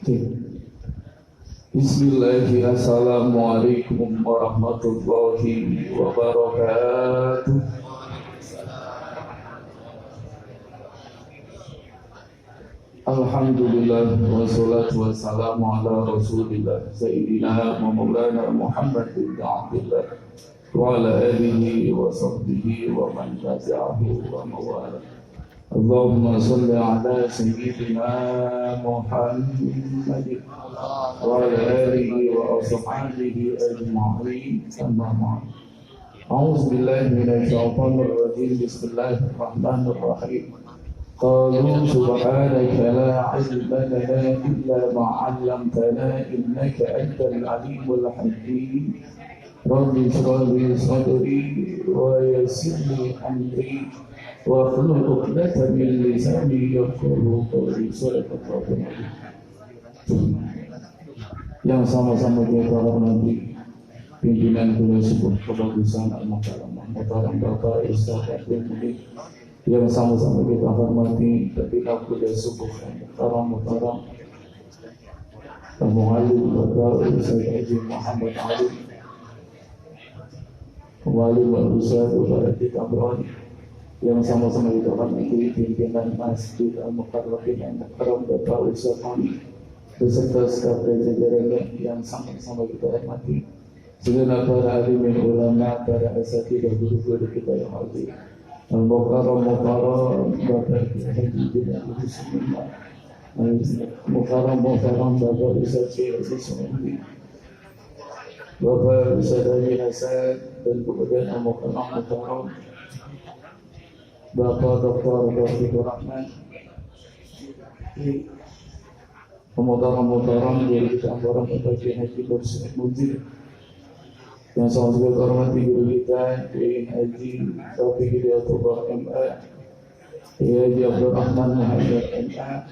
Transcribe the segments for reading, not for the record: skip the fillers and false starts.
Bismillahirrahmanirrahim. Assalamualaikum warahmatullahi wabarakatuh. Alhamdulillah wassalatu wassalamu ala Rasulillah Sayyidina wa Maulana Muhammad bin Abdullah wa ala alihi wa sahbihi wa man tabi'ahu wa mawala. Allahumma salli ala Sayyidina Muhammad wa ala alihi wa ashabihi ajma'in. Amma ba'd. A'udzu billahi minasy syaithanir rajim. Bismillahirrahmanirrahim. Qalu subhanaka la ilma lana illa ma 'allamtana innaka antal alimul hakim. Rabbi shrah li sadri wa yassir li amri wa hlul 'uqdatam min lisani yafqahu qawli. Yang sama-sama kita hormati pimpinan Beliau Sepuh Kebagusan Al-Muhtaram Bapak Ustaz Abdul Mulik, yang sama-sama kita hormati pimpinan Beliau Sepuh Al-Muhtaram Al-Mu'alim Bapak Ustaz Haji Muhammad Ali, Mu'alim Al-Ustaz Bapak Amrani, yang sama-sama kita hormati pimpinan Masjid Al-Mukarrabin Al-Mukarram Bapak Ustaz Ali beserta staf dan jajarannya yang sama-sama kita hormati, segenap para alimin ulama, para asatidzah guru-guru kita yang hadir, al-mukarram Bapak Haji bin Abdul Sumaiman, al-mukarram Bapak Ustaz Sumaiman, Bapak Ustaz Haji Hasan, dan kemudian al-mukarram Bapak Dr. Rafiqur Rahman, Pemotoran dari kita orang Bapak Haji Bersih Munzir, yang sama juga hormati guru kita Kiai Haji Taufik Hidayatullah MA, Kiai Haji Abdul Rahman Muhammad MA,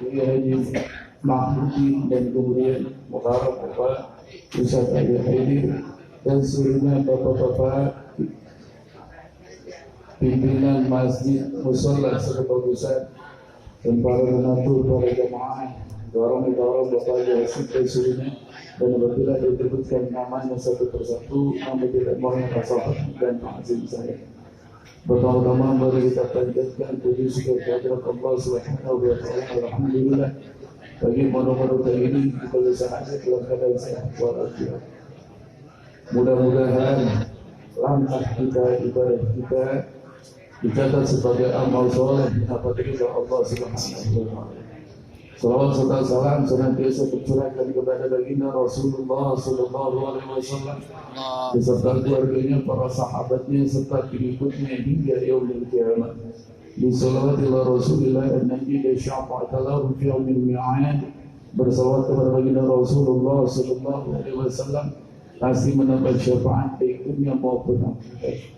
Kiai Haji Mahmudi, dan kemudian Mukarram Bapak Ustaz Ali Haidir, dan seluruhnya bapak-bapak pimpinan masjid mushola sekebagusan, dan para donatur, para jamaah, dorong Bapak Yasin dan seluruhnya. Dan apabila disebutkan namanya satu persatu, nama tidak mohon maaf dan ta'zim saya. Pertama-tama mari kita panjatkan puji syukur kehadirat Allah Subhanahu wa taala. Alhamdulillah bagi mono-mono ini kita bisa hadir dalam keadaan sehat walafiat. Mudah-mudahan langkah kita, ibadah kita dicatat sebagai amal soleh dapat ridha Allah Subhanahu wa taala. Salawat serta salam senantiasa tercurahkan kepada baginda Rasulullah sallallahu alaihi wasallam beserta keluarganya, para sahabatnya serta pengikutnya hingga yaumil qiyamah. Bi salawatillah Rasulillah an-nabi da syafa'ata lahu fi yaumil mi'ad. Bersalawat kepada baginda Rasulullah sallallahu alaihi wasallam pasti mendapat syafaat baik dunia maupun akhirat.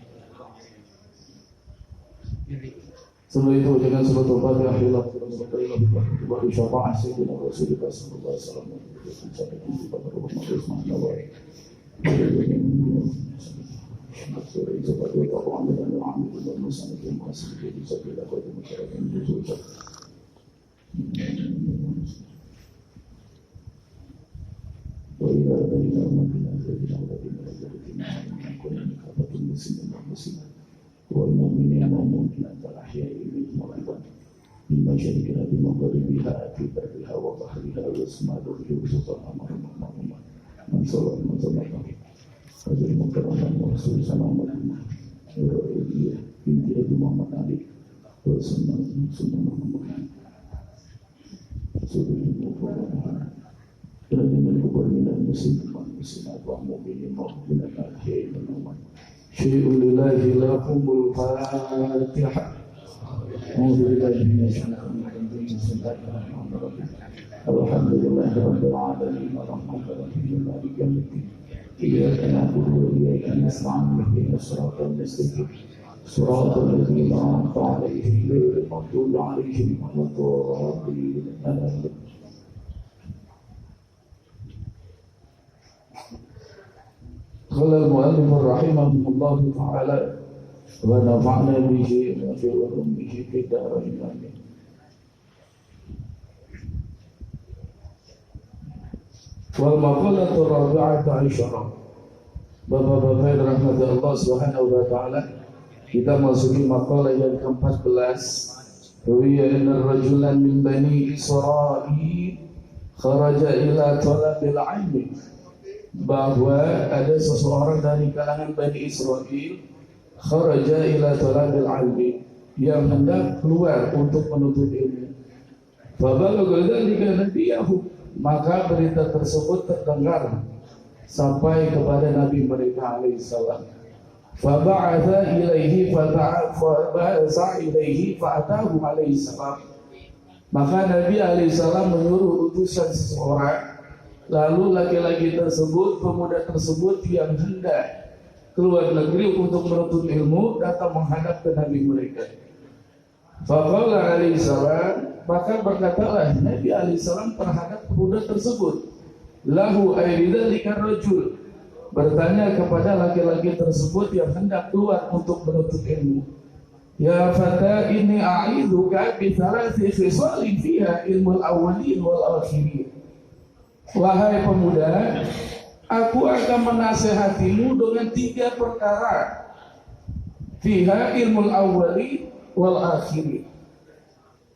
Setelah itu dengan sebuah Fatihah hilaf bagi syafaat Sayyidina Rasulullah sallallahu alaihi wasallam sampai kepada Rasulullah sallallahu alaihi wasallam. والمؤمنين والمؤمنات الأحياء منهم والأموات من مشارقها بمغربها في برها وبحرها واسماء ذكر وسطها مرحبا من صلى هذا المكرم والرسول صلى الله عليه وسلم بنت أبي محمد علي وسنة محمد رسول الله الذين الكبر من المسلمين والمسلمات والمؤمنين والمؤمنات الأحياء منهم والأموات. شيء لله لكم الفاتحة. أعوذ بالله من الشيطان الرجيم. بسم الله الرحمن الرحيم. الحمد لله رب العالمين الرحمن الرحيم مالك يوم الدين. إياك نعبد وإياك نستعين اهدنا الصراط المستقيم صراط الذين أنعمت عليهم غير المغضوب عليهم ولا الضالين آمين. قال المؤلف رحمه الله تعالى ونفعنا به وفي علومه في الدارين آمين. Wal maqalatu rabi'atu asyara. Bapak-bapak yang dirahmati Allah Subhanahu wa taala, kita masuki maqalah yang ke-14. Ruwiya inna rajulan min bani Israil kharaja ila talabil ilmi. Bahwa ada seseorang dari kalangan Bani Israel kharaja ila talabil ilmi, yang hendak keluar untuk menuntut ilmu. Fabalagha dzalika nabiyahu, maka berita tersebut terdengar sampai kepada Nabi mereka alaihi salam. Faba'atha ilaihi fata'afa ilaihi fa'atahu alaihi salam. Maka Nabi alaihi salam menyuruh utusan seseorang. Lalu laki-laki tersebut, pemuda tersebut yang hendak keluar negeri untuk menuntut ilmu, datang menghadap ke Nabi mereka. Faqala alaihi salam, maka berkatalah Nabi alaihi salam terhadap pemuda tersebut, lahu ayyidhalika rajul, bertanya kepada laki-laki tersebut yang hendak keluar untuk menuntut ilmu. Ya fata, ini a'idhuka bi thalathi khisalin fiha ilmul awwalin wal akhirin. Wahai pemuda, aku akan menasehatimu dengan 3 perkara. Fiha ilmul awwali wal akhiri.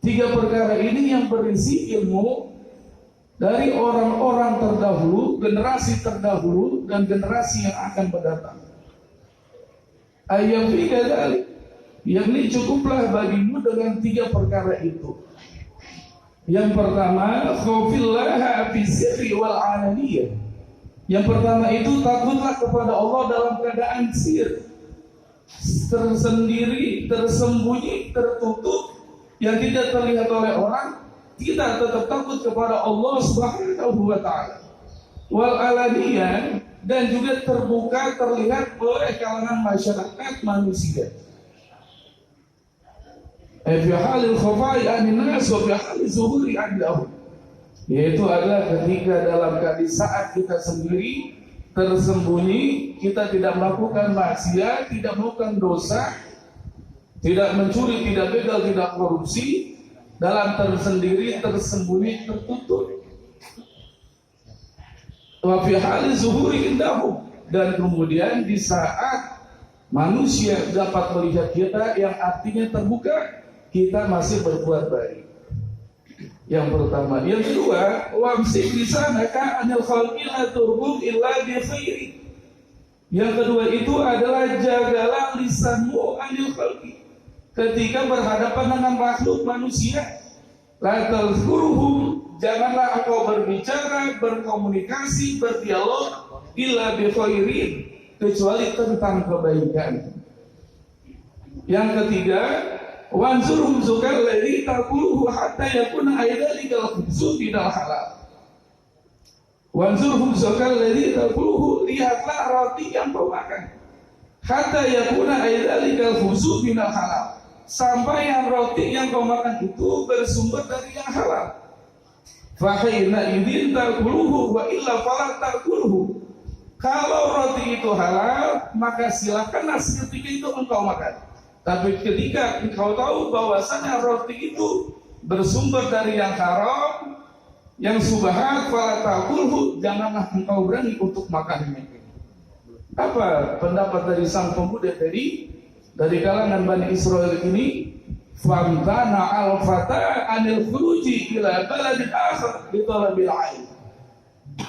3 perkara ini yang berisi ilmu dari orang-orang terdahulu, generasi terdahulu, dan generasi yang akan mendatang. Ayam fi kadzalik, yakni cukuplah bagimu dengan 3 perkara itu. Yang pertama, khaufillaha fi sirri wal alaniyah. Yang pertama itu takutlah kepada Allah dalam keadaan sir, tersendiri, tersembunyi, tertutup, yang tidak terlihat oleh orang. Kita tetap takut kepada Allah Subhanahu wa taala. Wal alaniyah, dan juga terbuka, terlihat oleh kalangan masyarakat manusia. Fi halil khafai anin nas wa fi halil zuhuri anhum, yaitu adalah ketika dalam keadaan saat kita sendiri tersembunyi, kita tidak melakukan maksiat, tidak melakukan dosa, tidak mencuri, tidak begal, tidak korupsi, dalam tersendiri, tersembunyi, tertutup. Wa fi halil zuhuri indahum, dan kemudian di saat manusia dapat melihat kita, yang artinya terbuka, kita masih berbuat baik. Yang pertama. Yang kedua, wamsik lisanaka anil khalqi la turhum illa bi khairi. Yang kedua itu adalah jagalah lisanmu anil khalqi, ketika berhadapan dengan makhluk manusia. La tazkuruhum, janganlah engkau berbicara, berkomunikasi, berdialog illa bi khairin, kecuali tentang kebaikan. Yang ketiga, wanzurhum zukal ladzi taquluhu hatta yakuna aidzalikal khubzu minal halal. Wanzurhum zukal ladzi taquluhu, lihatlah roti yang kau makan, hatta yakuna aidzalikal khubzu minal halal, sampai yang roti yang kau makan itu bersumber dari yang halal. Fa hina idzin taquluhu wa illa fala taquluhu. Kalau roti itu halal, maka silakanlah seketika itu engkau makan. Tapi ketika engkau tahu bahwasanya roti itu bersumber dari yang haram, yang subhat, fala taqulhu, janganlah engkau berani untuk makannya. Apa pendapat dari sang pemuda tadi dari kalangan Bani Israel ini? Famtana al-fata anil khuruji ila baladin akhar li talabil ilm.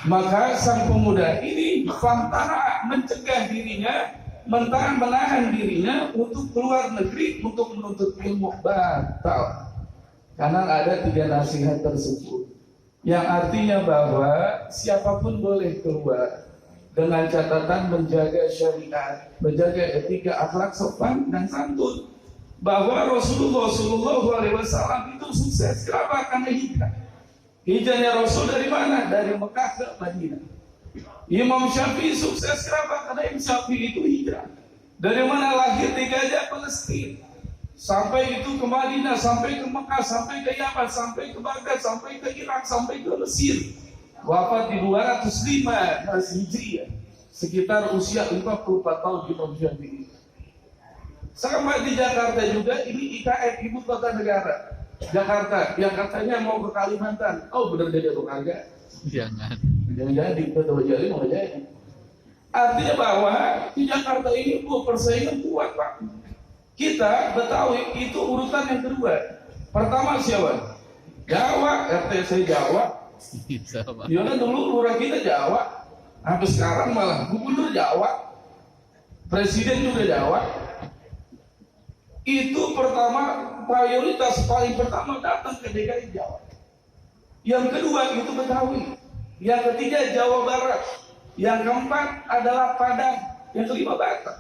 Maka sang pemuda ini famtana, mencegah dirinya, menahan dirinya untuk keluar negeri untuk menuntut ilmu. Batal. Karena ada 3 nasihat tersebut, yang artinya bahwa siapapun boleh keluar dengan catatan menjaga syariat, menjaga etika, akhlak sopan dan santun. Bahwa Rasulullah SAW itu sukses. Kenapa? Karena hijrah. Hijrahnya Rasul dari mana? Dari Mekah ke Madinah. Imam Syafi'i sukses. Kenapa? Karena Imam Syafi'i itu hijrah. Dari mana? Lahir di Gaza, Palestina, sampai itu ke Madinah, sampai ke Mekah, sampai ke Yaman, sampai ke Baghdad, sampai ke Irak, sampai ke Mesir. Wafat di 205 Hijriah, sekitar usia 54 tahun Imam Syafi'i. Sama di Jakarta juga, ini IKN, Ibu Kota Negara Jakarta, yang katanya mau ke Kalimantan. Oh benar dia kagak? Jangan. Jangan-jangan di Kota Bajali mau jadi. Artinya bahwa di Jakarta ini persaingan kuat, Pak. Kita Betawi itu urutan yang kedua. Pertama siapa? Jawa, RT saya Jawa. Ya kan dulu lurah kita Jawa. Sampai sekarang malah gubernur Jawa. Presiden juga Jawa. Itu pertama, prioritas paling pertama datang ke DKI Jawa. Yang kedua itu Betawi. Yang ketiga Jawa Barat. Yang keempat adalah Padang. Yang kelima Batak.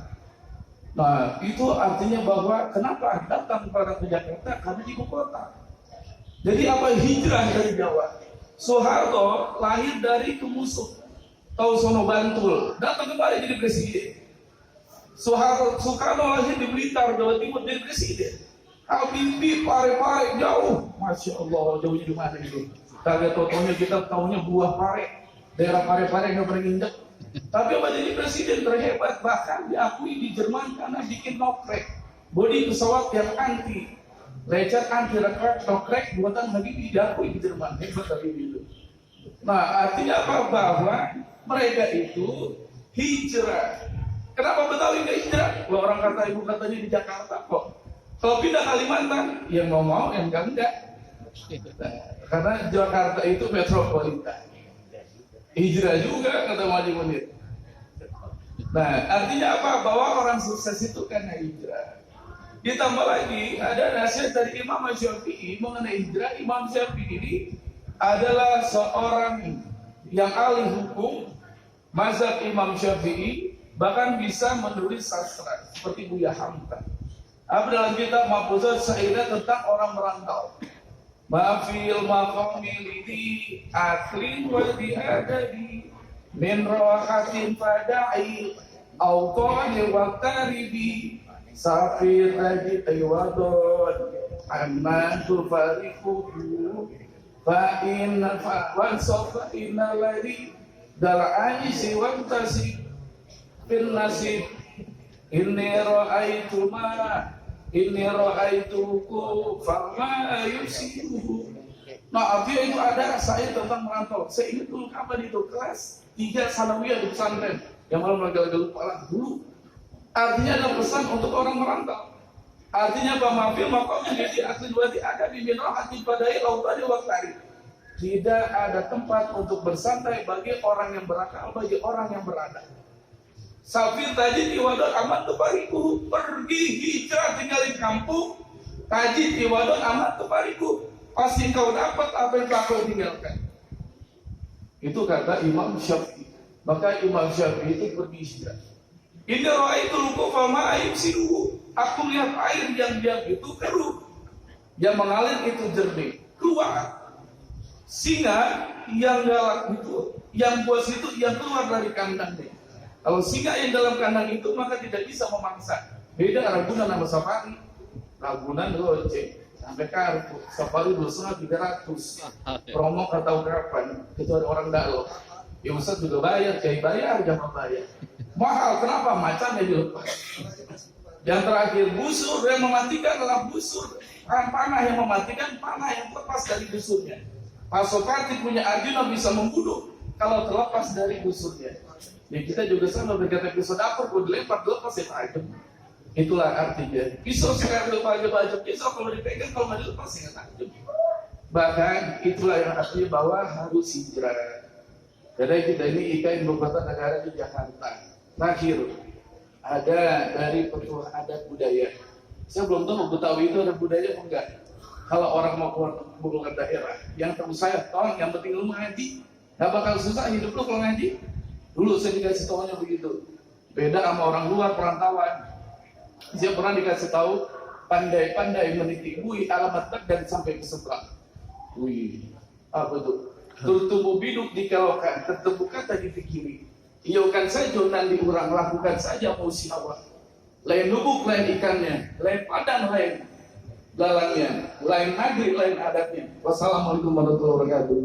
Nah, itu artinya bahwa kenapa datang pada ke Jakarta? Karena di ibu kota. Jadi apa hijrah dari Jawa? Soeharto lahir dari Kemusuh, Sono Bantul, datang kembali jadi presiden. Soekarno lahir di Blitar, Jawa Timur, jadi presiden. Habibie Pare-Pare jauh, Masya Allah, jauhnya di mana itu? Kagak totonya kita tahunya buah pare, daerah Pare-Pare nggak pernah nginjek. Tapi apa jadi presiden terhebat, bahkan diakui di Jerman karena bikin nokrek, bodi pesawat yang anti lecet, anti nokrek buatan Habibie, diakui di Jerman, hebat Habibie itu. Nah artinya apa? Bahwa mereka itu hijrah. Kenapa Betawi nggak hijrah? Kalau orang kata ibu katanya di Jakarta kok. Kalau pindah Kalimantan, yang mau, yang enggak. Nah, karena Jakarta itu metropolitan. Hijrah juga kata Madi Munir. Nah, artinya apa? Bahwa orang sukses itu karena hijrah. Ditambah lagi ada nasihat dari Imam Syafi'i mengenai hijrah. Imam Syafi'i ini adalah seorang yang ahli hukum mazhab Imam Syafi'i, bahkan bisa menulis sastra seperti Buya Hamka. Apa dalam kitab Mafuzat Sa'idah tentang orang merantau. Mafil maqamilidi aklin wa di'adadi min rohatin fada'i awqani wa qaribi safir ajid aywadon amman tufarikuhu fa inna fa'wan sofa inna lari dal'ani siwam tasib bin nasib inni ra'aituku fama yusibuhu. Nah artinya itu ada saya tentang merantau. Saya ingat dulu kapan itu kelas 3 sanawiyah di pesantren yang malam gagal kepala dulu. Artinya ada pesan untuk orang merantau. Artinya apa? Mafil makamnya di asli wadi ada di minroh hati padai lautani waktari. Tidak ada tempat untuk bersantai bagi orang yang berakal, bagi orang yang beradab. Safir tajid iwadon amat tepariku, pergi hijrah tinggalin kampung. Tajid iwadon amat tepariku, pasti kau dapat apa yang telah kau tinggalkan. Itu kata Imam Syafi'i. Maka Imam Syafi'i itu pergi hijrah. Ini roh itu luku fama ayub siruhu. Aku lihat air yang diam itu keruh, yang mengalir itu jernih, keluar. Singa yang galak itu, yang bos itu yang keluar dari kandangnya. Kalau singa yang dalam kandang itu maka tidak bisa memaksa. Beda Ragunan sama Safari. Ragunan goceng sampai kartu. Safari 200-300. Promo atau kapan? Kecuali orang dalam. Ya Ustaz juga bayar, kiai bayar, jangan bayar. Mahal, kenapa? Macannya dilepas. Yang terakhir busur yang mematikan adalah busur. Panah yang mematikan, panah yang lepas dari busurnya. Pasopati punya Arjuna bisa membunuh kalau terlepas dari busurnya. Ya kita juga sama berkata pisau dapur, kalau dilempar dilepas ya tajam. Itulah artinya. Pisau sekarang baju pisau kalau dipegang, kalau nggak dilepas ya tajam. Bahkan itulah yang artinya bahwa harus hijrah. Jadi kita ini ikan ibu kota negara di Jakarta. Terakhir ada dari petua adat budaya. Saya belum tahu Betawi itu ada budaya atau enggak. Kalau orang mau keluar daerah, yang tahu saya tolong yang penting lu ngaji. Gak bakal susah hidup lu kalau ngaji. Dulu saya dikasih tahunya begitu. Beda sama orang luar perantauan. Saya pernah dikasih tahu pandai-pandai meniti bui alamat dan sampai ke seberang. Wih, apa itu? Tertumbuh biduk dikelokan, tertemu kata dipikiri. Iyaukan saja nan diurang, lakukan saja musyawarah. Lain lubuk, lain ikannya, lain padang, lain dalangnya, lain negeri, lain adatnya. Wassalamualaikum warahmatullahi wabarakatuh.